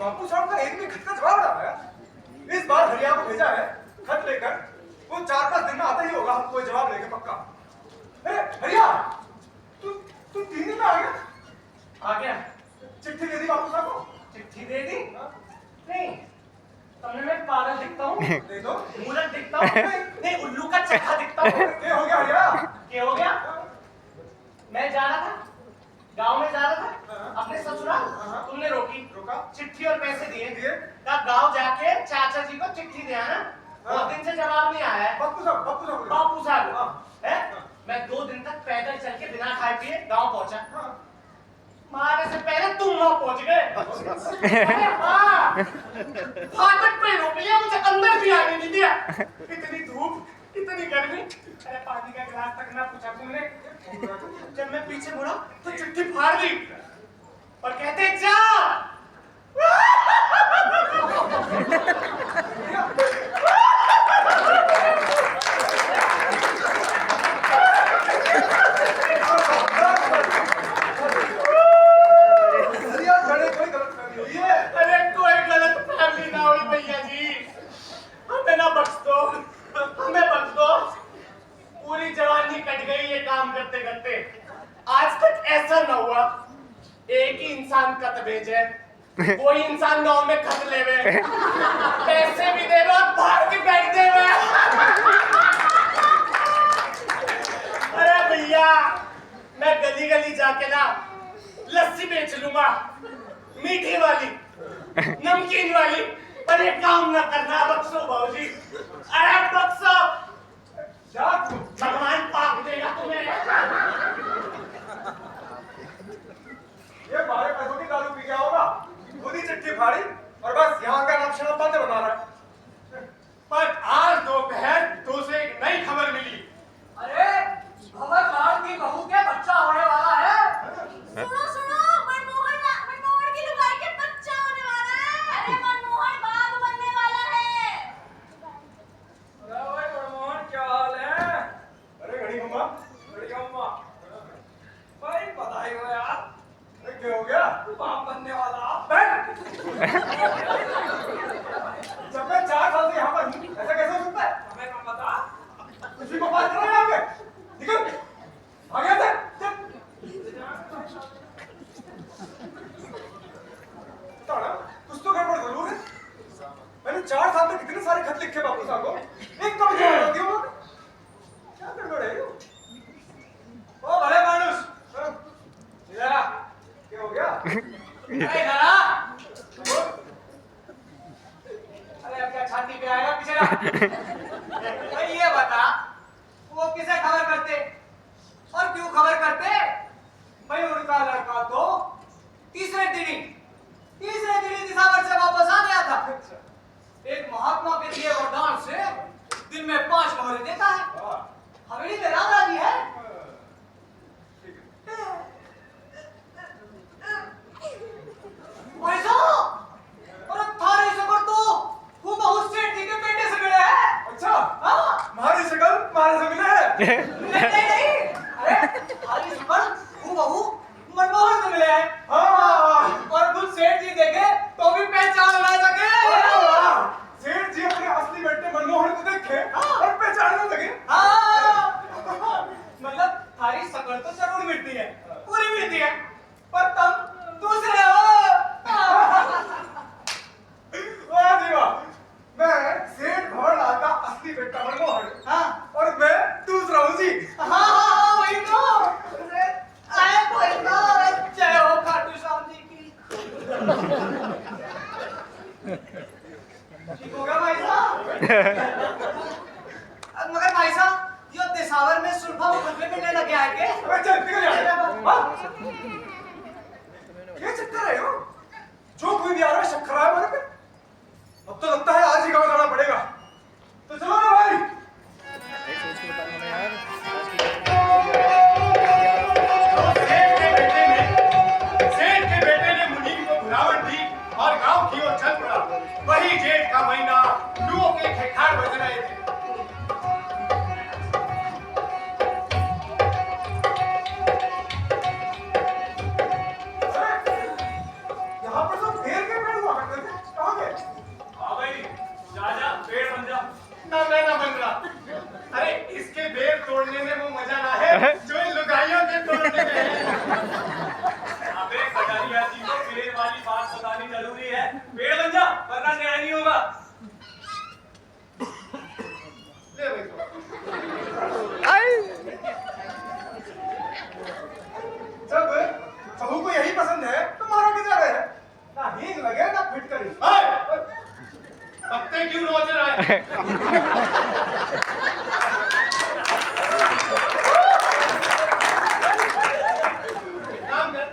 बापू साहब का एक भी खत का जवाब ना आया। इस बार हरिया को भेजा है खत लेकर, वो 4-5 दिन में आता ही होगा हमको जवाब लेके पक्का। अरे हरिया, तू 3 दिन में आ गया? आ गया। चिट्ठी दे दी बापू साहब को? चिट्ठी दे दी? नहीं, तुमने मैं पागल दिखता हूँ? दे दो। मूर्ख दिखता हूँ? नहीं, उल्लू का चक्का दिखता हूँ? क्या हो गया हरिया? क्या हो गया? मैं जा रहा था, गांव में जा रहा था अपने ससुराल, तुमने रोका, चिट्ठी और पैसे दिए, कहा गांव जाके चाचा जी को चिट्ठी दे आना। 2 दिन से जवाब नहीं आया है। बापू साहब है। मैं 2 दिन तक पैदल चल के बिना खाए पिए गांव पहुंचा। मारे से पहले तुम वहां पहुंच गए। अरे हाँ, फाटक पे रोक लिया, मुझे अंदर भी आने नहीं दिया। इतनी धूप, इतनी गर्मी, अरे पानी का गिलास तक ना पूछा तुमने। जब मैं पीछे मुड़ा तो चिट्ठी फाड़ दी और कहते जा। अरे कोई गलतफहमी ना हुई भैया जी, हमें ना बख्श दो, हमें बख्श दो। पूरी जवानी कट गई ये काम करते करते। आज तक ऐसा ना हुआ एक ही इंसान खत भेजे, कोई इंसान गांव में खत लेवे, पैसे भी देवे और बाहर की बैठ देवे। अरे भैया, मैं गली गली जाके ना लस्सी बेच लूंगा, मीठी वाली, नमकीन वाली, पर एक काम ना करना, बख्शो भाऊजी, अरे बख्शो। भगवान पाप देगा तुम्हें। ये हमारे पैसों की दारू पी गया होगा, खुद ही चिट्ठी फाड़ी और बस यहाँ का नाम शराब बातें बना रहा है। पर आज दोपहर 2 से एक नई खबर मिली। अरे भंवर लाल की बहू के बच्चा होने वाला है। सुनो, मनमोहन की लुगाई के बच्चा होने वाला है। अरे मनमोहन बाप बनने वाला है। अरे भाई मनमोहन, क्या हाल है? अरे घड़ी घुमा भाई बधाई हो यार, अरे क्या हो गया? तू बाप बनने वाला। जब मैं 4 साल से यहाँ पर हूँ, ऐसा कैसे हो सकता है? हमें क्या पता? किसी को बात कर रहा है यहाँ पे? निकल आ गया था। कुछ तो गड़बड़ जरूर है। मैंने 4 साल तक कितने सारे खत लिखे बापू साहब को, एक तो मुझे जवाब दिया उन्होंने। क्या गड़बड़ है? ओ भले मानुस, इधर आ। क्या हो गया? इधर आ। अरे अब क्या छाती पे आएगा, पीछे आ। भाई ये बता, वो किसे खबर करते और क्यों खबर करते? भाई उनका लड़का तो तीसरे दिन दिसावर से वापस आ गया था। एक महात्मा के दिए वरदान से दिन में 5 मोहरे देता है। हवेली में राम राजी है। भाई साहब, अरे थारे सफर तो वो बहुत सेठ जी के बेटे से मिले हैं। अच्छा, हाँ? तुम्हारी शक्ल तुम्हारे से मिले है। नहीं, अरे थारी सफर वो बहू मनमोहन से मिले हैं। हाँ, और कुछ सेठ जी देखे तो भी पहचान ना सके। सेठ जी अपने असली बेटे मनमोहन को देखे और पहचान न सके। हाँ, मतलब थारी शक्ल तो जरूर मिलती है, पूरी मिलती है, पर तुम दूसरे हो। वाह जी वाह, मैं सेठ भंवरलाल का असली बेटा मनमोहन, हाँ, और मैं दूसरा हूँ जी। हाँ, वही तो। अरे कोई तो, जय हो खाटू श्याम जी की। ठीक हो गया भाई साहब? मगर भाई साहब, यो दिसावर में सुल्फा मुकदमे मिलने लगे आए के? अबे चल निकल यहाँ। क्या चक्कर है यो? जो कोई भी आ रहा है शक कर रहा है हमारे पे। अब तो लगता है आज ही गाँव जाना पड़ेगा। तो चलो ना भाई। सेठ के बेटे ने मुनीम को बुलावट दी और गांव की ओर चल पड़ा। वही जेठ का महीना, लुओं के खेखार बज रहे थे। यहाँ पर सब घेर के बैठ हुआ करते पानी जरूरी है, पेड़ बन जा वरना न्याय नहीं होगा। ले भाई तो जब बहू को यही पसंद है तो मारो की जगह है ना, हींग लगे ना फिटकरी। पत्ते क्यों नोच रहा है? काम कर।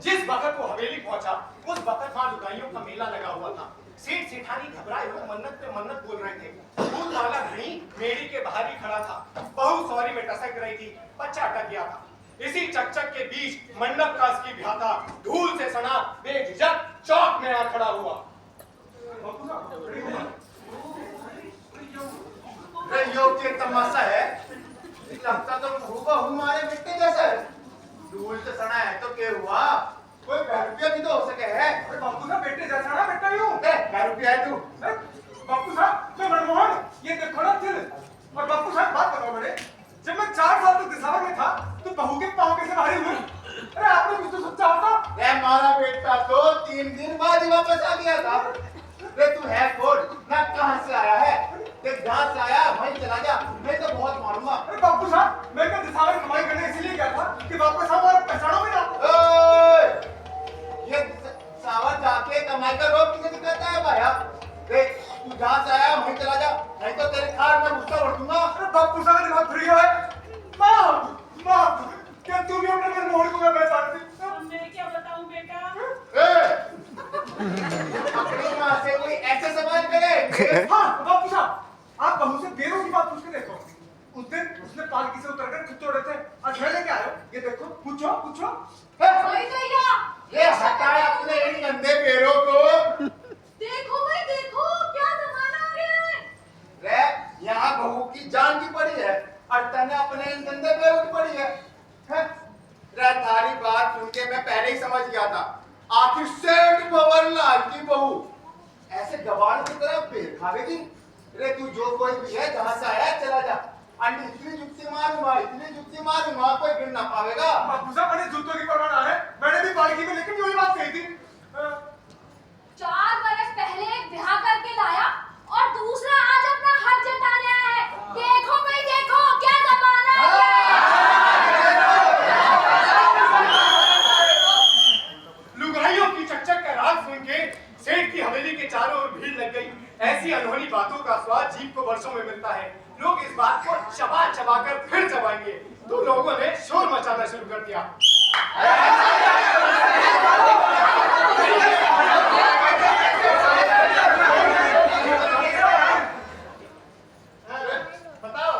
जिस वक्त वो हवेली पहुंचा उस वक्त वहां लुगाइयों का मेला लगा हुआ था। सेठ सेठानी घबराए हुए मन्नत पे मन्नत बोल रहे थे। दूध वाला धनी मेरी के बाहर ही खड़ा था। बहू सौरी में टसक रही थी, बच्चा अटक गया था। इसी चकचक के बीच मंडप का उसकी भ्याता धूल से सना बेझिझक चौक में आ खड़ा हुआ। योग के तमाशा है, लगता तो हुआ हमारे बेटे जैसा है। धूल से सना है तो क्या हुआ, कोई 5 रुपया भी तो हो सके है। अरे बापू साहब बेटे जैसा ना बेटा यूं 5 रुपया है तू। बापू साहब मैं मनमोहन ये देखो ना दिल। और बापू साहब बात बताओ बड़े, जब मैं 4 साल तक दिसावर में था तो बहू के पाँव कैसे भारी हुए? अरे आपने कुछ तो सच्चा होता। हमारा बेटा तो 3 दिन बाद ही वापस आ गया था। रे तू है कौन ना, कहां से आया है, देख जहां से आया वहीं चला जा, मैं तो बहुत मारूंगा। अरे बापू साहब मैं क्या दिसावर कमाई करने इसीलिए गया था कि वापस आओ और पहचानो भी ना। ये सावर जाके कमाई का रोक किसे दिखाता है भाया? देख तू जहां से आया वहीं चला जा, नहीं तो तेरे खार में गुस्सा उड़ दूंगा। अरे बापू साहब दिमाग फ्री है। माँ माँ क्या तू भी अपने मनमोहन को मैं पहचानती? मैं क्या बताऊं बेटा? अपनी माँ से कोई ऐसे सवाल करे? हाँ बापू साहब आप बहू से बेरों की बात पूछ के देखो। उस दिन उसने पालकी से उतरकर खुद तोड़े थे, आज मैं लेके आया हूँ। ये देखो पूछो पूछो। भाई भैया ये हटाए अपने इन गंदे पैरों को। देखो भाई देखो क्या जमाना आ गया है। रे यहाँ बहू की जान की पड़ी है और तने अपने इन गंदे पैरों की पड़ी है। रे तारी बात सुन के मैं पहले ही समझ गया था, आखिर सेठ भंवरलाल की बहू ऐसे गवार की तरह पैर खावेगी। रे तू जो कोई भी है जहां से आया चला जा, अंडी इतनी जुत्ती मारूंगा कोई गिर ना पावेगा। बापू साहब मैंने जूतों की परवाह ना है, मैंने भी पालकी में लेकिन वही बात कही थी। 4 बरस पहले एक ब्याह करके लाया और दूसरा आज अपना हक जताने आया है। देखो भाई देखो क्या जमाना है। लुगाइयों की चकचक का राग सुन के सेठ की हवेली के चारों ओर भीड़ लग गई। ऐसी अनहोनी बातों का स्वाद जीभ को वर्षों में मिलता है। लोग इस बात को चबा चबाकर फिर चबाएंगे। तो लोगों ने शोर मचाना शुरू कर दिया। बताओ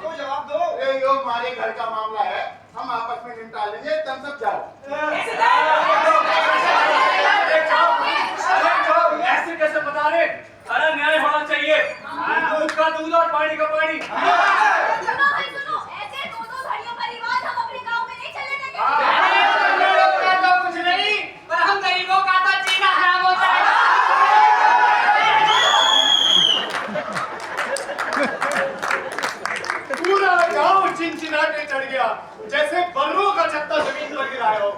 तो जवाब दो। ए यो हमारे घर का मामला है, हम आपस में निपटा लेंगे, तुम सब जाओ। ऐसे कैसे बता रहे? अरे न्याय होना चाहिए, दूध का दूध और पानी का पानी। सुनो भाई सुनो, ऐसे 2-2 घड़ियों का रिवाज हम अपने गांव में नहीं चलने देंगे। तो कुछ नहीं, पर हम गरीबों का तो जीना हराम होता है। पूरा गांव चिनचिनाते चढ़ गया, जैसे बर्रों का छत्ता जमीन पर गिराया हो।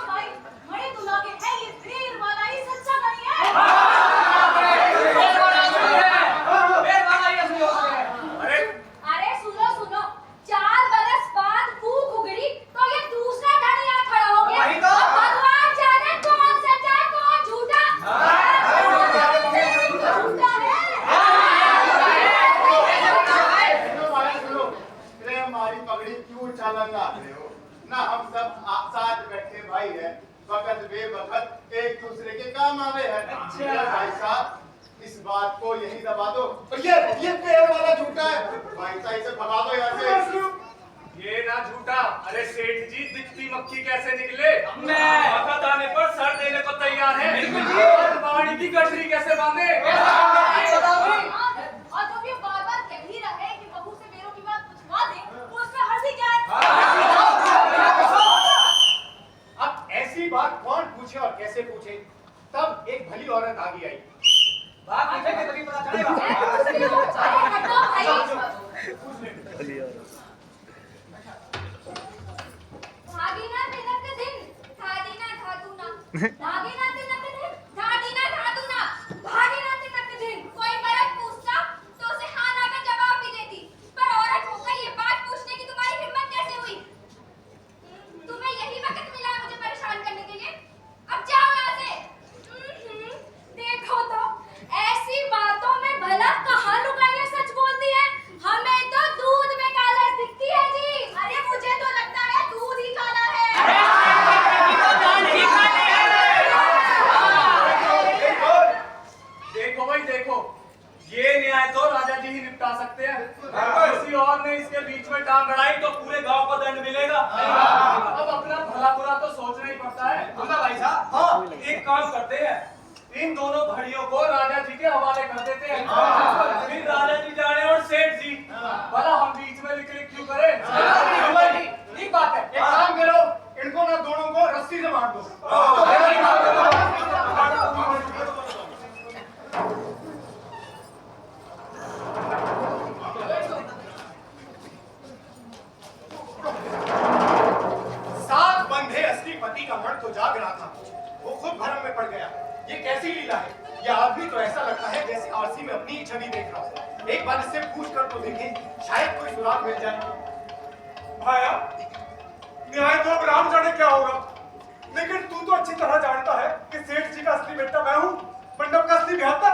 भाई बड़े दुला के है ये फिर वाला ही सच्चा नहीं है। अरे अरे सुनो सुनो, 4 बरस बाद फूक उगड़ी तो ये दूसरा धनी यहाँ खड़ा हो गया। वही तो। अब भगवान जाने कौन सच्चा है कौन झूठा। झूठा है। सुनो, रे हमारी पगड़ी क्यों उछालन ला रहे हो? ना हम सब साथ बैठे भाई है, वक्त बेवक्त एक दूसरे के काम आवे है। अच्छा। भाई साहब इस बात को यही दबा दो। और ये पैर वाला झूठा है भाई साहब, इसे भगा दो यहाँ से। ये ना झूठा। अरे सेठ जी दिखती मक्खी कैसे निकले? वक्त आने पर सर देने को तैयार है। और बाड़ी की गठरी कैसे बांधे? और जब ये बार-बार कह ही रहे कि बहू से मेरों की बात पूछवा दे, तो उसमें हर्जी क्या है? बात कौन पूछे और कैसे पूछे, तब एक भली औरत आगे आई। बात पूछेंगे तभी पता अरे चलेगा। हटो भाई। भागीना तिनक दिन धादीना धातुना भागीना तिनक दिन धादीना धातुना भागीना तिनक दिन। कोई मर्द पूछता तो उसे हाँ ना का जवाब भी देती, पर औरत होकर ये बात पूछने की तुम्हारी हिम्मत कैसे हुई? तुम्हें यही वक्त मिला मुझे परेशान करने के लिए? अब जाओ यहाँ से। देखो तो ऐसी बातों में भला कहाँ लुगाइयाँ सच बोलती है। हमें तो दूध में काला दिखती है जी। अरे मुझे तो लगता है दूध ही काला है। देखो भाई देखो, ये न्याय तो राजा जी ही निपटा सकते हैं। किसी और ने इसके बीच में टांग अड़ाई तो पूरे गांव को दंड मिलेगा। अब अपना भला बुरा तो सोचना ही पड़ता है। बोला भाई साहब। हाँ, एक काम करते हैं, इन दोनों भड़ियों को राजा जी के हवाले कर देते हैं। फिर राजा जी जाने और सेठ जी, भला हम बीच में लिख क्यों करें? ठीक बात है। एक काम करो, इनको ना दोनों को रस्सी से मार दो। सात बंधे असली पति का मन तो जाग रहा था, वो खुद भरम में पड़ गया। ये कैसी लीला है? ये आदमी तो ऐसा लगता है जैसे आरसी में अपनी ही छवि देख रहा हो। एक बार इससे पूछ कर तो देखें, शायद कोई सुराग मिल जाए। भाया, न्याय तो अब राम जाने क्या होगा, लेकिन तू तो अच्छी तरह जानता है कि सेठ जी का असली बेटा मैं हूँ, मंडप का असली बेहतर।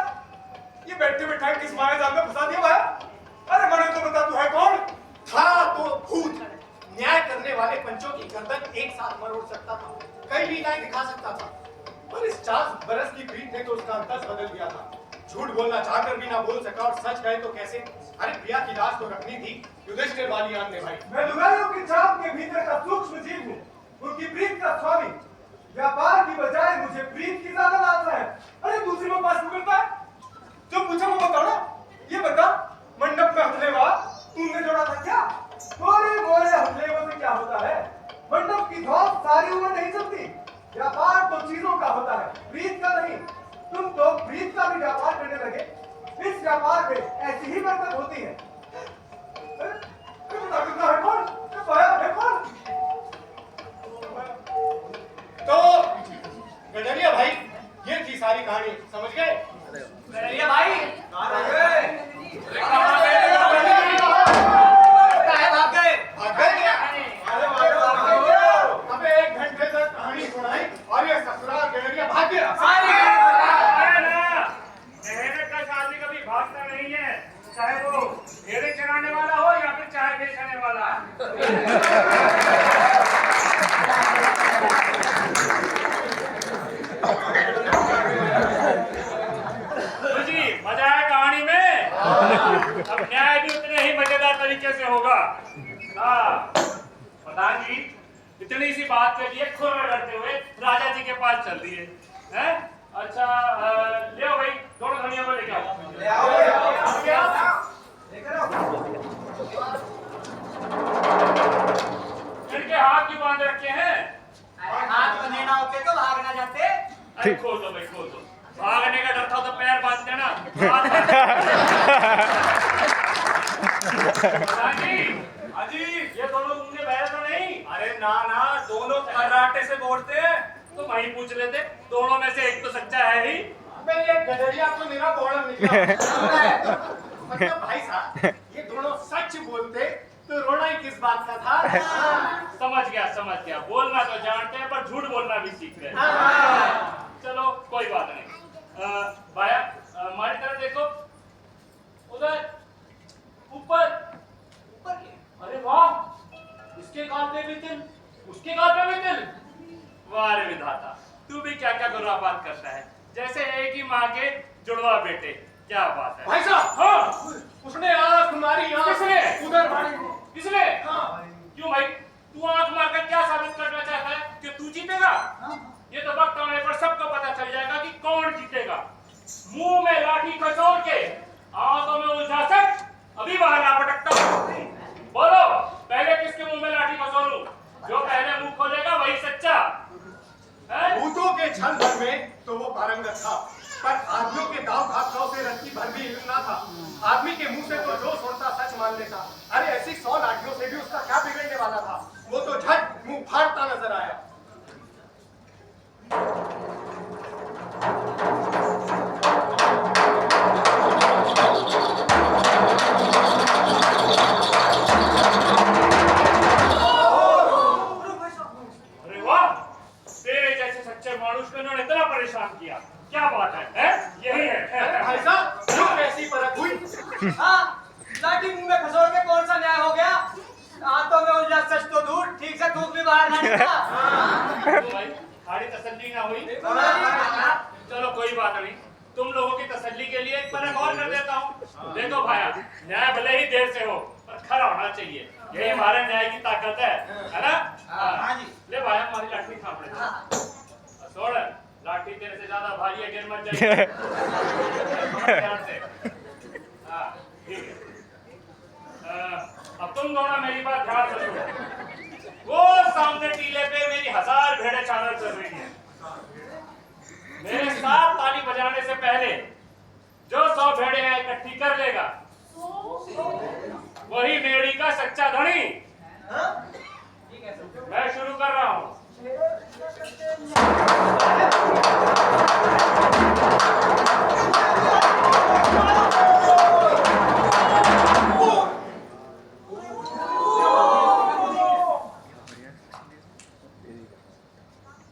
ये बैठे बैठाए किस माया जाल में फंसा दिया भाया? अरे मने तो बता, तू है कौन? था तो भूत, न्याय करने वाले पंचों की गर्दन एक साथ मरोड़ सकता था, कई लीलाएं दिखा सकता था, पर इस 40 बरस की प्रीत ने तो उसका अंदाज बदल दिया था। झूठ बोलना चाहकर भी ना बोल सका और सच कहे तो कैसे? अरे प्रिया की लाश तो रखनी थी युधिष्ठिर वाली आन ने भाई। मैं लुगाइयों की चाप के भीतर का सूक्ष्म जीव हूँ, उनकी प्रीत का स्वामी। व्यापार की बजाय मुझे प्रीत की ज्यादा लालसा है। अरे दूसरी में पास करता है, जो पूछा वो बताओ ना। ये बता, मंडप में हथलेवा तुमने जोड़ा था क्या? गोरे गोरे हथलेवों से क्या होता है? मंडप की धौस सारी उम्र नहीं चलती। व्यापार तो चीजों का होता है, प्रीत का नहीं। तुम तो प्रीत का भी व्यापार करने लगे। इस व्यापार में ऐसी ही बरकत होती है। बता है कौन? पाया है कौन? तो गडरिया भाई, ये थी सारी कहानी, समझ गए? गडरिया भाई, कहाँ रह गए? भाग गए। भाग गए क्या? अबे 1 घंटे तक कहानी सुनाई और ये ससुराल गडरिया भाग गया। मेहनत का आदमी कभी भागता नहीं है, चाहे वो घेरे चराने वाला हो या फिर चाय बेचने वाला। तो जी मजा है कहानी में। अब न्याय भी उतने ही मजेदार तरीके से होगा। हाँ प्रधान जी, इतनी सी बात के लिए खुर्र करते हुए राजा जी के पास चल दिए हैं। अच्छा ले आओ भाई, दोनों धनिया को लेके आओ। ले आओ। इनके हाथ क्यों बांध रखे हैं? हाथ बंधे ना होते तो भाग ना जाते। अरे खोल दो भाई, खोल दो। भागने का डर था तो पैर बांध देना। अजी, ये दोनों तुमने बहरा तो नहीं? अरे ना ना, दोनों कराटे से बोलते हैं। तो वहीं पूछ लेते, दोनों में से एक तो सच्चा है ही। अबे ये गडरिया तो मेरा बोलम निकला। मतलब भाई साहब, ये दोनों सच बोलते तो रोना ही किस बात का था? समझ गया। बोलना तो जानते हैं पर झूठ बोलना भी सीख रहे हैं। चलो कोई बात नहीं। भाया हमारी तरफ देखो, उधर ऊपर। अरे वाह, इसके गाल पे भी तिल, उसके गाल पे भी तिल। वाह रे विधाता, तू भी क्या क्या खुराफात करता है, जैसे एक ही माँ के जुड़वा बेटे। क्या बात है भाई साहब। हाँ, उसने आंख मारी, आंख किसने? उधर मारी। किसने? हाँ। क्यों भाई, तू आंख मारकर क्या साबित करना चाहता है कि तू जीतेगा? ये तो वक्त आने पर सबको पता चल जाएगा कि कौन जीतेगा। मुंह में लाठी खसोड़ के आंखों में उलझा सच अभी बाहर ना पटकता हूं। बोलो, पहले किसके मुंह में लाठी खसोड़ूं? जो पहले मुंह खोलेगा वही सच्चा है। था, पर आदमियों के दाव घात से रत्ती भर भी इल्म ना था। आदमी के मुंह से तो जो सुनता सच मान लेता। अरे ऐसी 100 लाठियों से भी उसका क्या बिगड़ने वाला था? वो तो झट मुंह फाड़ता नजर आया। अरे वाह, तेरे जैसे सच्चे मानुष को इन्होंने इतना परेशान किया, क्या बात है? यही है। भाई साहब, क्यों कैसी परख हुई? हाँ, लाठी मुंह में खसोड़ के कौन सा न्याय हो गया? आंतों में उलझा सच तो दूर, ठीक से थूक भी बाहर ना निकला। तो भाई खाड़ी तसल्ली ना हुई? चलो कोई बात नहीं, तुम लोगों की तसल्ली के लिए एक परख और कर देता हूँ। देखो भाया, न्याय भले ही देर से हो पर खरा होना चाहिए, यही हमारे न्याय की ताकत है ना? हाँ जी। ले भाया, हमारी लाठी थाम ले। छोड़, लाठी तेरे से ज्यादा भारी है, गिर मत जाइए। ध्यान से। हाँ, ठीक है। अब तुम दोनों मेरी बात ध्यान से सुनो। वो सामने टीले पे मेरी 1000 भेड़ें चादर चल रही हैं। मेरे साथ ताली बजाने से पहले जो 100 भेड़ें हैं इकट्ठी कर लेगा, वही मेरी का सच्चा धनी। मैं शुरू कर रहा हूँ।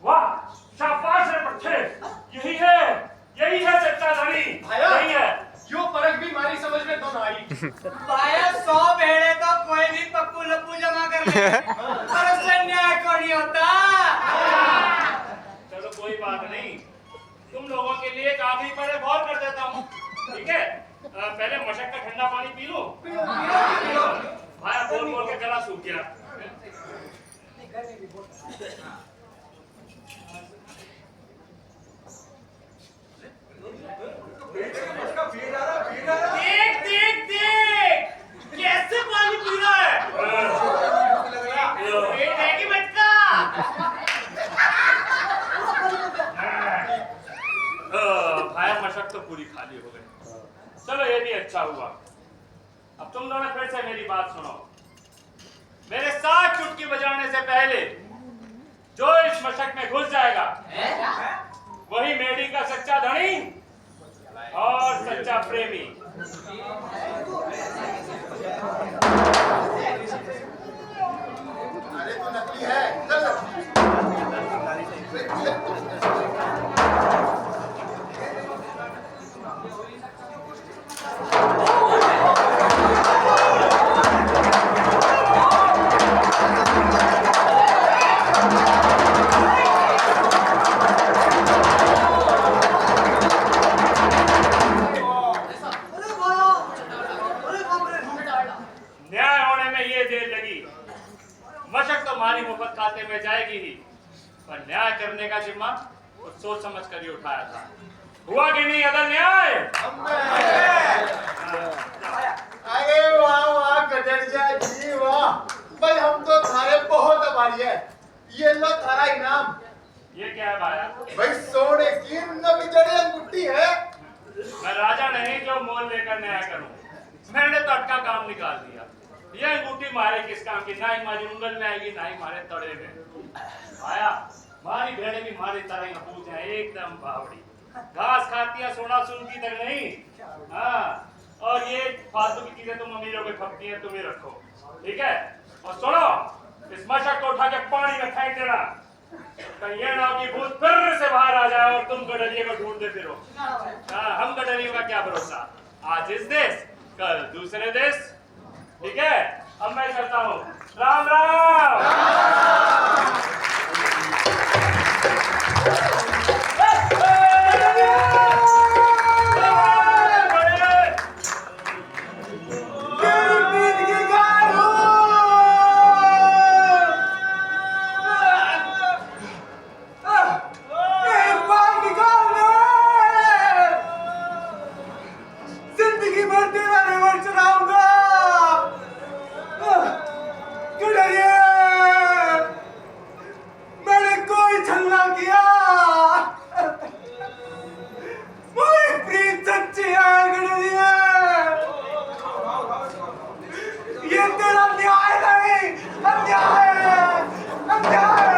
वाह, शाबाश रे पट्टे, यही है सच्चा धनी। भाया, यही है। यो परख भी हमारी समझ में तो ना आई। भाया 100 भेड़े तो कोई भी पप्पू लप्पू जमा कर ले, पर उससे न्याय को नहीं होता। चलो कोई बात नहीं, तुम लोगों के लिए एक आखिरी पर एक और कर देता हूँ, ठीक है? पहले मशक का ठंडा पानी पी लो। भाया बोल बोल के गला सूख गया। देख देख देख, कैसे पानी पी रहा है। पेट है कि मटका? भाया मशक तो पूरी खाली हो गई। चलो ये भी अच्छा हुआ। अब तुम दोनों फिर से मेरी बात सुनो। मेरे साथ चुटकी बजाने से पहले जो इस मशक में घुस जाएगा, वही मेरी का सच्चा धनी और सच्चा प्रेमी। अरे तो नकली है, चल। न्याय होने में ये देर लगी, मशक तो मारी मुफ्त खाते में जाएगी ही, पर न्याय करने का जिम्मा कुछ सोच समझ कर ही उठाया था। हुआ कि नहीं अदल न्याय? अरे वाह वाह गडरिया जी वाह, भाई हम तो थारे बहुत आभारी है। ये लो थारा इनाम। ये क्या है भाया? भाई सोने की नवी जड़ी अंगूठी है। मैं राजा नहीं जो मोल लेकर न्याय करूं। मैंने तो अटका काम निकाल दिया। ये अंगूठी मारे किस काम की? ना ही हमारी उंगल में आएगी, ना ही हमारे तड़े में। भाया, हमारी भेड़ें भी हमारी तरह ही अबूझ हैं, एकदम बावड़ी। घास खाती है, सोना सुनती तक नहीं। हाँ, और ये फालतू की चीजें तुम अमीरों को खपती हैं, तुम ही रखो, ठीक है? और सुनो, इस मशक को उठा के पानी में फेंक देना, कहीं ये ना हो कि भूत फिर से बाहर आ जाए और तुम गडरिये को ढूंढते फिरो। हाँ, हम गडरियों का क्या भरोसा, आज इस देश कल दूसरे देश, ठीक है? अब मैं चलता हूँ। राम राम। जिंदगी भर तेरा रिवर चलाऊंगा।